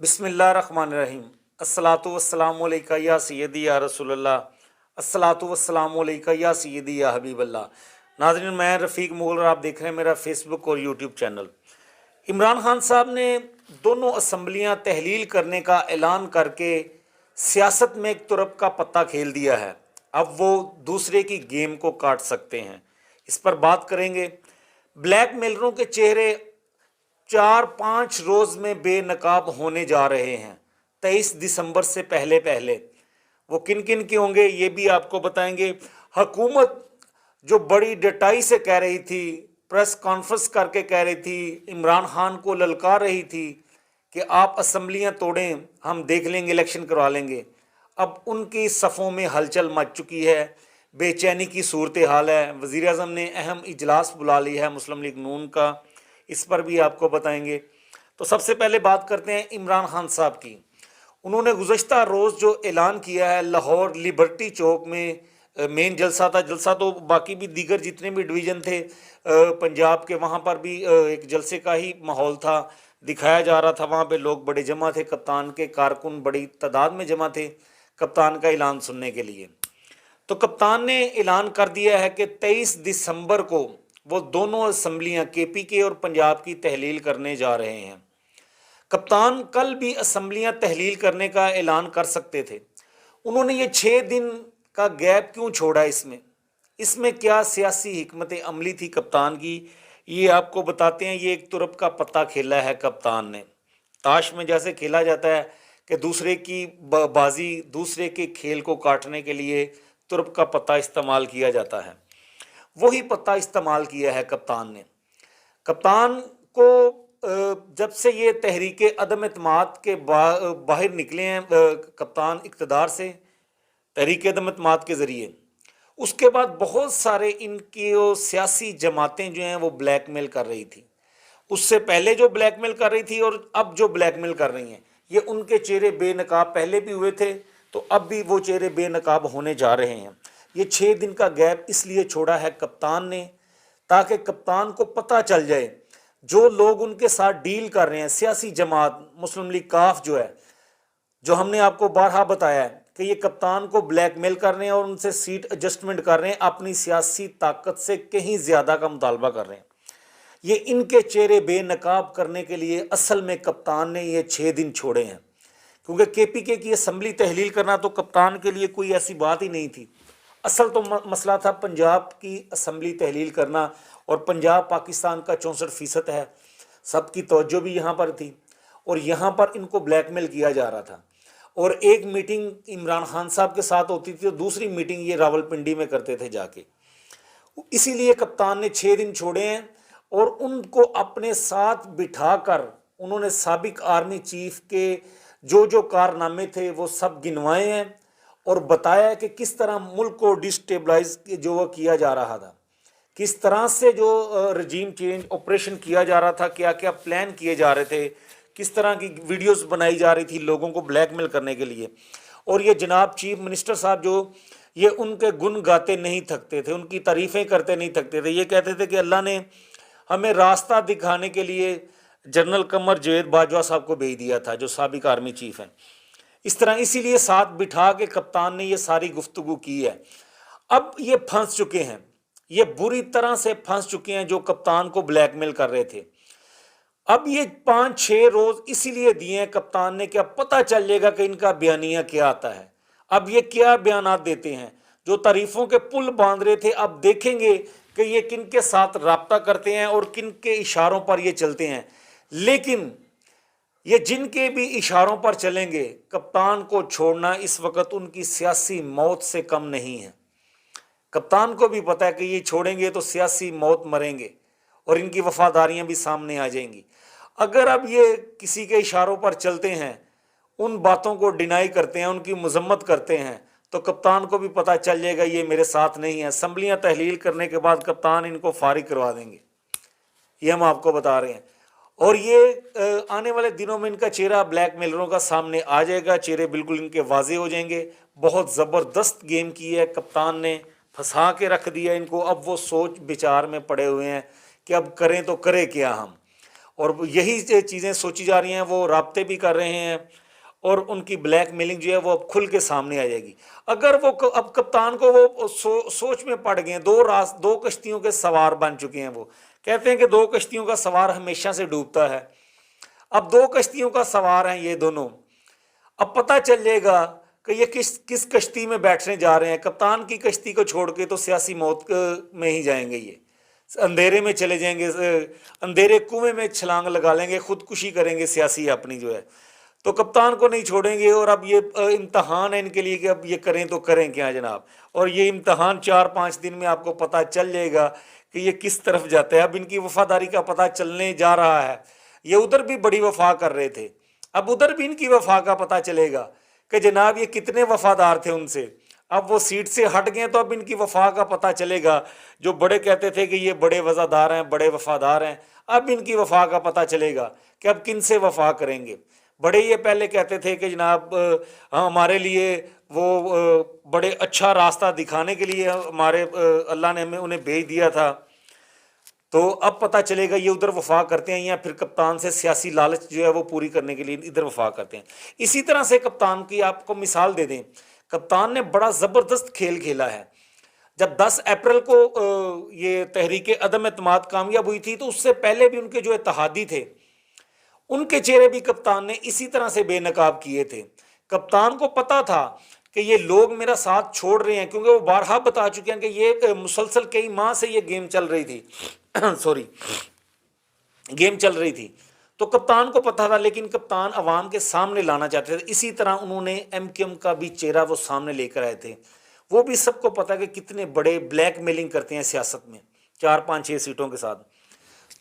بسم اللہ الرحمن الرحیم۔ الصلاۃ والسلام علیکہ یا سیدی یا رسول اللہ، الصلاۃ والسلام علیکہ یا سیدی یا حبیب اللہ۔ ناظرین، میں رفیق مغل اور آپ دیکھ رہے ہیں میرا فیس بک اور یوٹیوب چینل۔ عمران خان صاحب نے دونوں اسمبلیاں تحلیل کرنے کا اعلان کر کے سیاست میں ایک طرف کا پتہ کھیل دیا ہے۔ اب وہ دوسرے کی گیم کو کاٹ سکتے ہیں، اس پر بات کریں گے۔ بلیک میلروں کے چہرے 4-5 روز میں بے نقاب ہونے جا رہے ہیں 23 دسمبر سے پہلے۔ وہ کن کن کے ہوں گے یہ بھی آپ کو بتائیں گے۔ حکومت جو بڑی ڈٹائی سے کہہ رہی تھی، پریس کانفرنس کر کے کہہ رہی تھی، عمران خان کو للکار رہی تھی کہ آپ اسمبلیاں توڑیں، ہم دیکھ لیں گے، الیکشن کروا لیں گے، اب ان کی صفوں میں ہلچل مچ چکی ہے، بے چینی کی صورتحال ہے۔ وزیر اعظم نے اہم اجلاس بلا لی ہے مسلم لیگ نون کا، اس پر بھی آپ کو بتائیں گے۔ تو سب سے پہلے بات کرتے ہیں عمران خان صاحب کی۔ انہوں نے گزشتہ روز جو اعلان کیا ہے، لاہور لبرٹی چوک میں مین جلسہ تھا، جلسہ تو باقی بھی دیگر جتنے بھی ڈویژن تھے پنجاب کے، وہاں پر بھی ایک جلسے کا ہی ماحول تھا، دکھایا جا رہا تھا، وہاں پہ لوگ بڑے جمع تھے، کپتان کے کارکن بڑی تعداد میں جمع تھے کپتان کا اعلان سننے کے لیے۔ تو کپتان نے اعلان کر دیا ہے کہ 23 دسمبر کو وہ دونوں اسمبلیاں کے پی کے اور پنجاب کی تحلیل کرنے جا رہے ہیں۔ کپتان کل بھی اسمبلیاں تحلیل کرنے کا اعلان کر سکتے تھے، انہوں نے یہ 6 دن کا گیپ کیوں چھوڑا؟ اس میں کیا سیاسی حکمت عملی تھی کپتان کی، یہ آپ کو بتاتے ہیں۔ یہ ایک طرف کا پتہ کھیلا ہے کپتان نے، تاش میں جیسے کھیلا جاتا ہے کہ دوسرے کی بازی، دوسرے کے کھیل کو کاٹنے کے لیے ترپ کا پتہ استعمال کیا جاتا ہے، وہی پتہ استعمال کیا ہے کپتان نے۔ کپتان کو جب سے یہ تحریک عدم اعتماد کے باہر نکلے ہیں کپتان اقتدار سے، تحریک عدم اعتماد کے ذریعے، اس کے بعد بہت سارے ان کی سیاسی جماعتیں جو ہیں وہ بلیک میل کر رہی تھی، اس سے پہلے جو بلیک میل کر رہی تھی اور اب جو بلیک میل کر رہی ہیں، یہ ان کے چہرے بے نقاب پہلے بھی ہوئے تھے تو اب بھی وہ چہرے بے نقاب ہونے جا رہے ہیں۔ یہ 6 دن کا گیپ اس لیے چھوڑا ہے کپتان نے تاکہ کپتان کو پتہ چل جائے جو لوگ ان کے ساتھ ڈیل کر رہے ہیں، سیاسی جماعت مسلم لیگ کاف جو ہے، جو ہم نے آپ کو بارہا بتایا ہے کہ یہ کپتان کو بلیک میل کر رہے ہیں اور ان سے سیٹ ایڈجسٹمنٹ کر رہے ہیں، اپنی سیاسی طاقت سے کہیں زیادہ کا مطالبہ کر رہے ہیں۔ یہ ان کے چہرے بے نقاب کرنے کے لیے اصل میں کپتان نے یہ 6 دن چھوڑے ہیں، کیونکہ کے پی کے کی اسمبلی تحلیل کرنا تو کپتان کے لیے کوئی ایسی بات ہی نہیں تھی۔ اصل تو مسئلہ تھا پنجاب کی اسمبلی تحلیل کرنا، اور پنجاب پاکستان کا 64% ہے، سب کی توجہ بھی یہاں پر تھی، اور یہاں پر ان کو بلیک میل کیا جا رہا تھا، اور ایک میٹنگ عمران خان صاحب کے ساتھ ہوتی تھی اور دوسری میٹنگ یہ راول پنڈی میں کرتے تھے جا کے۔ اسی لیے کپتان نے 6 دن چھوڑے ہیں اور ان کو اپنے ساتھ بٹھا کر انہوں نے سابق آرمی چیف کے جو کارنامے تھے وہ سب گنوائے ہیں اور بتایا کہ کس طرح ملک کو ڈسٹیبلائز جو وہ کیا جا رہا تھا، کس طرح سے جو رجیم چینج آپریشن کیا جا رہا تھا، کیا کیا پلان کیے جا رہے تھے، کس طرح کی ویڈیوز بنائی جا رہی تھی لوگوں کو بلیک میل کرنے کے لیے۔ اور یہ جناب چیف منسٹر صاحب جو یہ ان کے گن گاتے نہیں تھکتے تھے، ان کی تعریفیں کرتے نہیں تھکتے تھے، یہ کہتے تھے کہ اللہ نے ہمیں راستہ دکھانے کے لیے جنرل قمر جاوید باجوہ صاحب کو بھیج دیا تھا جو سابق آرمی چیف ہیں۔ اس طرح اسی لیے ساتھ بٹھا کے کپتان نے یہ ساری گفتگو کی ہے۔ اب یہ پھنس چکے ہیں، یہ بری طرح سے پھنس چکے ہیں جو کپتان کو بلیک میل کر رہے تھے۔ اب یہ 5-6 روز اسی لیے دیے ہیں کپتان نے کہ اب پتہ چل جائے گا کہ ان کا بیانیہ کیا آتا ہے، اب یہ کیا بیانات دیتے ہیں۔ جو تعریفوں کے پل باندھ رہے تھے، اب دیکھیں گے کہ یہ کن کے ساتھ رابطہ کرتے ہیں اور کن کے اشاروں پر یہ چلتے ہیں۔ لیکن یہ جن کے بھی اشاروں پر چلیں گے، کپتان کو چھوڑنا اس وقت ان کی سیاسی موت سے کم نہیں ہے۔ کپتان کو بھی پتہ ہے کہ یہ چھوڑیں گے تو سیاسی موت مریں گے اور ان کی وفاداریاں بھی سامنے آ جائیں گی۔ اگر اب یہ کسی کے اشاروں پر چلتے ہیں، ان باتوں کو ڈینائی کرتے ہیں، ان کی مذمت کرتے ہیں، تو کپتان کو بھی پتہ چل جائے گا یہ میرے ساتھ نہیں ہے۔ اسمبلیاں تحلیل کرنے کے بعد کپتان ان کو فارغ کروا دیں گے، یہ ہم آپ کو بتا رہے ہیں۔ اور یہ آنے والے دنوں میں ان کا چہرہ بلیک میلروں کا سامنے آ جائے گا، چہرے بالکل ان کے واضح ہو جائیں گے۔ بہت زبردست گیم کی ہے کپتان نے، پھنسا کے رکھ دیا ان کو۔ اب وہ سوچ بچار میں پڑے ہوئے ہیں کہ اب کریں تو کرے کیا ہم، اور یہی چیزیں سوچی جا رہی ہیں، وہ رابطے بھی کر رہے ہیں، اور ان کی بلیک میلنگ جو ہے وہ اب کھل کے سامنے آ جائے گی۔ اگر وہ اب کپتان کو وہ سوچ میں پڑ گئے ہیں، دو کشتیوں کے سوار بن چکے ہیں۔ وہ کہتے ہیں کہ دو کشتیوں کا سوار ہمیشہ سے ڈوبتا ہے، اب دو کشتیوں کا سوار ہیں یہ دونوں۔ اب پتہ چل جائے گا کہ یہ کس کشتی میں بیٹھنے جا رہے ہیں۔ کپتان کی کشتی کو چھوڑ کے تو سیاسی موت میں ہی جائیں گے، یہ اندھیرے میں چلے جائیں گے، اندھیرے کنویں میں چھلانگ لگا لیں گے، خودکشی کریں گے سیاسی اپنی جو ہے، تو کپتان کو نہیں چھوڑیں گے۔ اور اب یہ امتحان ہے ان کے لیے کہ اب یہ کریں تو کریں کیا جناب، اور یہ امتحان 4-5 دن میں آپ کو پتہ چل جائے گا کہ یہ کس طرف جاتا ہے۔ اب ان کی وفاداری کا پتہ چلنے جا رہا ہے۔ یہ ادھر بھی بڑی وفا کر رہے تھے، اب ادھر بھی ان کی وفا کا پتہ چلے گا کہ جناب یہ کتنے وفادار تھے ان سے۔ اب وہ سیٹ سے ہٹ گئے تو اب ان کی وفا کا پتہ چلے گا۔ جو بڑے کہتے تھے کہ یہ بڑے وفادار ہیں، بڑے وفادار ہیں، اب ان کی وفا کا پتہ چلے گا کہ اب کن سے وفا کریں گے۔ بڑے یہ پہلے کہتے تھے کہ جناب ہمارے لیے وہ بڑے اچھا راستہ دکھانے کے لیے ہمارے اللہ نے ہمیں انہیں بھیج دیا تھا، تو اب پتہ چلے گا یہ ادھر وفا کرتے ہیں یا پھر کپتان سے سیاسی لالچ جو ہے وہ پوری کرنے کے لیے ادھر وفا کرتے ہیں۔ اسی طرح سے کپتان کی آپ کو مثال دے دیں، کپتان نے بڑا زبردست کھیل کھیلا ہے۔ جب 10 اپریل کو یہ تحریک عدم اعتماد کامیاب ہوئی تھی تو اس سے پہلے بھی ان کے جو اتحادی تھے ان کے چہرے بھی کپتان نے اسی طرح سے بے نقاب کیے تھے۔ کپتان کو پتا تھا کہ یہ لوگ میرا ساتھ چھوڑ رہے ہیں، کیونکہ وہ بارہا بتا چکے ہیں کہ یہ مسلسل کئی ماہ سے یہ گیم چل رہی تھی گیم چل رہی تھی، تو کپتان کو پتا تھا، لیکن کپتان عوام کے سامنے لانا چاہتے تھے۔ اسی طرح انہوں نے ایم کیو ایم کا بھی چہرہ وہ سامنے لے کر آئے تھے۔ وہ بھی سب کو پتا کہ کتنے بڑے بلیک میلنگ کرتے ہیں سیاست میں 4-5-6 سیٹوں کے ساتھ۔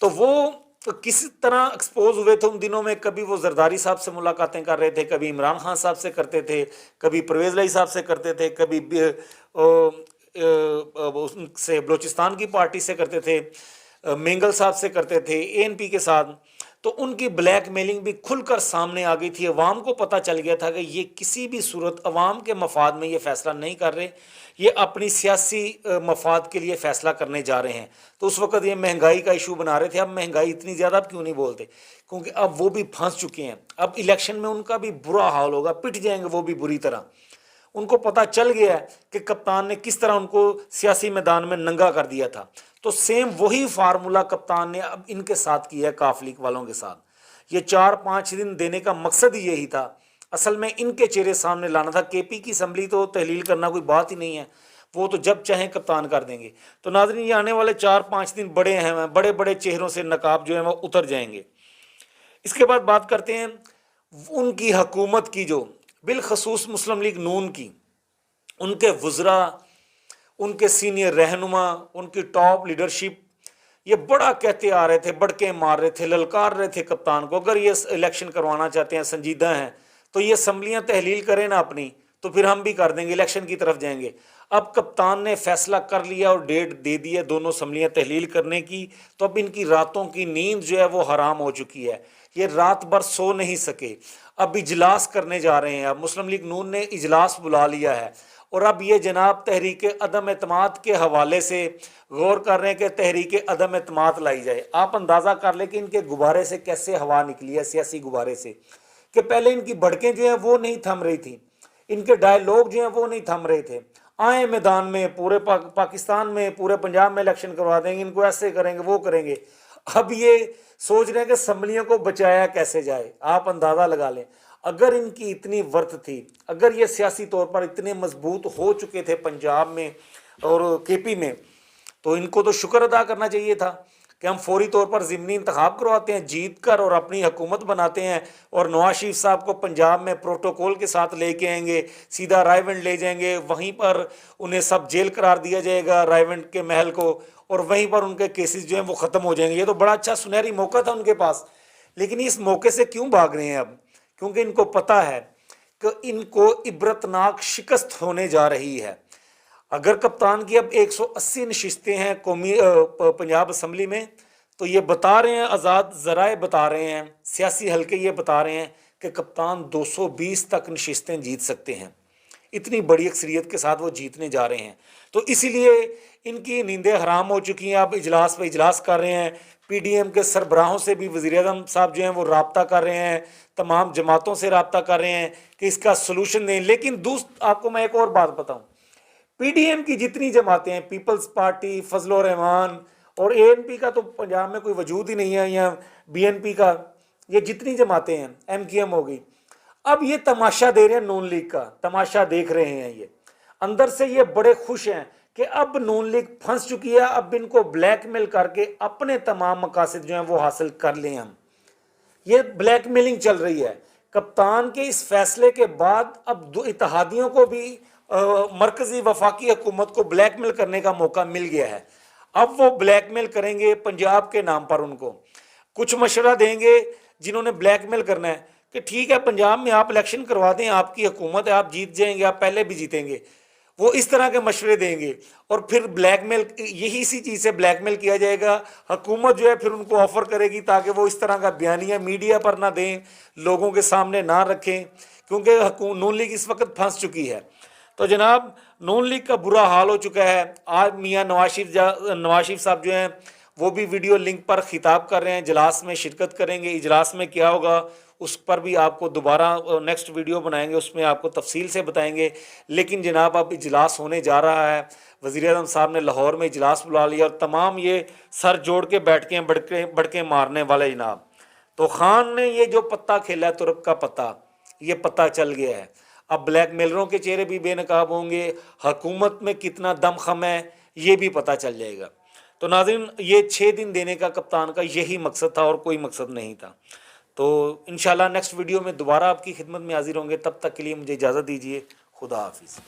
تو وہ کس طرح ایکسپوز ہوئے تھے ان دنوں میں، کبھی وہ زرداری صاحب سے ملاقاتیں کر رہے تھے، کبھی عمران خان صاحب سے کرتے تھے، کبھی پرویز لائی صاحب سے کرتے تھے، کبھی ان سے بلوچستان کی پارٹی سے کرتے تھے، مینگل صاحب سے کرتے تھے، اے این پی کے ساتھ۔ تو ان کی بلیک میلنگ بھی کھل کر سامنے آ گئی تھی۔ عوام کو پتہ چل گیا تھا کہ یہ کسی بھی صورت عوام کے مفاد میں یہ فیصلہ نہیں کر رہے، یہ اپنی سیاسی مفاد کے لیے فیصلہ کرنے جا رہے ہیں۔ تو اس وقت یہ مہنگائی کا ایشو بنا رہے تھے، اب مہنگائی اتنی زیادہ اب کیوں نہیں بولتے، کیونکہ اب وہ بھی پھنس چکے ہیں، اب الیکشن میں ان کا بھی برا حال ہوگا، پٹ جائیں گے وہ بھی بری طرح۔ ان کو پتہ چل گیا ہے کہ کپتان نے کس طرح ان کو سیاسی میدان میں ننگا کر دیا تھا۔ تو سیم وہی فارمولہ کپتان نے اب ان کے ساتھ کیا ہے، کاف لیگ والوں کے ساتھ۔ یہ 4-5 دن دینے کا مقصد ہی یہی تھا، اصل میں ان کے چہرے سامنے لانا تھا۔ کے پی کی اسمبلی تو تحلیل کرنا کوئی بات ہی نہیں ہے، وہ تو جب چاہیں کپتان کر دیں گے۔ تو ناظرین یہ آنے والے 4-5 دن بڑے اہم ہیں، بڑے بڑے چہروں سے نقاب جو ہیں وہ اتر جائیں گے۔ اس کے بعد بات کرتے ہیں ان کی حکومت کی، جو بالخصوص مسلم لیگ نون کی، ان کے وزراء، ان کے سینئر رہنما، ان کی ٹاپ لیڈرشپ، یہ بڑا کہتے آ رہے تھے، بڑکے مار رہے تھے، للکار رہے تھے کپتان کو، اگر یہ الیکشن کروانا چاہتے ہیں، سنجیدہ ہیں، تو یہ اسمبلیاں تحلیل کریں نا اپنی، تو پھر ہم بھی کر دیں گے، الیکشن کی طرف جائیں گے۔ اب کپتان نے فیصلہ کر لیا اور ڈیٹ دے دی ہے دونوں اسمبلیاں تحلیل کرنے کی، تو اب ان کی راتوں کی نیند جو ہے وہ حرام ہو چکی ہے، یہ رات بھر سو نہیں سکے۔ اب اجلاس کرنے جا رہے ہیں، اب مسلم لیگ نون نے اجلاس بلا لیا ہے، اور اب یہ جناب تحریک عدم اعتماد کے حوالے سے غور کر رہے ہیں کہ تحریک عدم اعتماد لائی جائے۔ آپ اندازہ کر لیں کہ ان کے غبارے سے کیسے ہوا نکلی ہے، سیاسی غبارے سے، کہ پہلے ان کی بھڑکیں جو ہیں وہ نہیں تھم رہی تھیں، ان کے ڈائیلاگ جو ہیں وہ نہیں تھم رہے تھے۔ آئیں میدان میں، پورے پاکستان میں، پورے پنجاب میں الیکشن کروا دیں گے، ان کو ایسے کریں گے، وہ کریں گے۔ اب یہ سوچ رہے ہیں کہ اسمبلیوں کو بچایا کیسے جائے۔ آپ اندازہ لگا لیں، اگر ان کی اتنی ورت تھی، اگر یہ سیاسی طور پر اتنے مضبوط ہو چکے تھے پنجاب میں اور کے پی میں، تو ان کو تو شکر ادا کرنا چاہیے تھا کہ ہم فوری طور پر ضمنی انتخاب کرواتے ہیں، جیت کر، اور اپنی حکومت بناتے ہیں، اور نواز شریف صاحب کو پنجاب میں پروٹوکول کے ساتھ لے کے آئیں گے، سیدھا رائے ونڈ لے جائیں گے، وہیں پر انہیں سب جیل قرار دیا جائے گا رائے ونڈ کے محل کو، اور وہیں پر ان کے کیسز جو ہیں وہ ختم ہو جائیں گے۔ یہ تو بڑا اچھا سنہری موقع تھا ان کے پاس، لیکن اس موقع سے کیوں بھاگ رہے ہیں اب؟ کیونکہ ان کو پتہ ہے کہ ان کو عبرتناک شکست ہونے جا رہی ہے۔ اگر کپتان کی اب 180 نشستیں ہیں قومی پنجاب اسمبلی میں، تو یہ بتا رہے ہیں، آزاد ذرائع بتا رہے ہیں، سیاسی حلقے یہ بتا رہے ہیں کہ کپتان 220 تک نشستیں جیت سکتے ہیں۔ اتنی بڑی اکثریت کے ساتھ وہ جیتنے جا رہے ہیں. تو اسی لیے ان کی نیندیں حرام ہو چکی ہیں. آپ اجلاس پہ اجلاس کر رہے ہیں, پی ڈی ایم کے سربراہوں سے بھی وزیر اعظم صاحب جو ہیں وہ رابطہ کر رہے ہیں, تمام جماعتوں سے رابطہ کر رہے ہیں کہ اس کا سلوشن دیں. لیکن آپ کو میں ایک اور بات بتاؤں, پی ڈی ایم کی جتنی جماعتیں ہیں, پیپلز پارٹی, فضل الرحمان, اور اے این پی کا تو پنجاب میں کوئی وجود ہی نہیں ہے, یا بی این پی کا, یہ جتنی جماعتیں ہیں, ایم کیو ایم ہو گئی, اب یہ تماشا دے رہے ہیں, نون لیگ کا تماشا دیکھ رہے ہیں. یہ اندر سے یہ بڑے خوش ہیں کہ اب نون لیگ پھنس چکی ہے, اب ان کو بلیک میل کر کے اپنے تمام مقاصد جو ہیں وہ حاصل کر لیں ہم. یہ بلیک میلنگ چل رہی ہے. کپتان کے اس فیصلے کے بعد اب اتحادیوں کو بھی مرکزی وفاقی حکومت کو بلیک میل کرنے کا موقع مل گیا ہے. اب وہ بلیک میل کریں گے پنجاب کے نام پر, ان کو کچھ مشورہ دیں گے جنہوں نے بلیک میل کرنا ہے کہ ٹھیک ہے پنجاب میں آپ الیکشن کروا دیں, آپ کی حکومت ہے, آپ جیت جائیں گے, آپ پہلے بھی جیتیں گے. وہ اس طرح کے مشورے دیں گے اور پھر بلیک میل, یہی اسی چیز سے بلیک میل کیا جائے گا. حکومت جو ہے پھر ان کو آفر کرے گی تاکہ وہ اس طرح کا بیانیہ میڈیا پر نہ دیں, لوگوں کے سامنے نہ رکھیں, کیونکہ نون لیگ اس وقت پھنس چکی ہے. تو جناب نون لیگ کا برا حال ہو چکا ہے. آج میاں نواز شریف صاحب جو ہیں وہ بھی ویڈیو لنک پر خطاب کر رہے ہیں, اجلاس میں شرکت کریں گے. اجلاس میں کیا ہوگا اس پر بھی آپ کو دوبارہ نیکسٹ ویڈیو بنائیں گے, اس میں آپ کو تفصیل سے بتائیں گے. لیکن جناب اب اجلاس ہونے جا رہا ہے, وزیر اعظم صاحب نے لاہور میں اجلاس بلا لیا اور تمام یہ سر جوڑ کے بیٹھ کے بڑکے مارنے والے جناب. تو خان نے یہ جو پتہ کھیلا ہے, ترک کا پتہ, یہ پتہ چل گیا ہے. اب بلیک میلروں کے چہرے بھی بے نقاب ہوں گے, حکومت میں کتنا دم خم ہے یہ بھی پتہ چل جائے گا. تو ناظرین یہ 6 دن دینے کا کپتان کا یہی مقصد تھا اور کوئی مقصد نہیں تھا. تو انشاءاللہ نیکسٹ ویڈیو میں دوبارہ آپ کی خدمت میں حاضر ہوں گے. تب تک کے لیے مجھے اجازت دیجیے. خدا حافظ.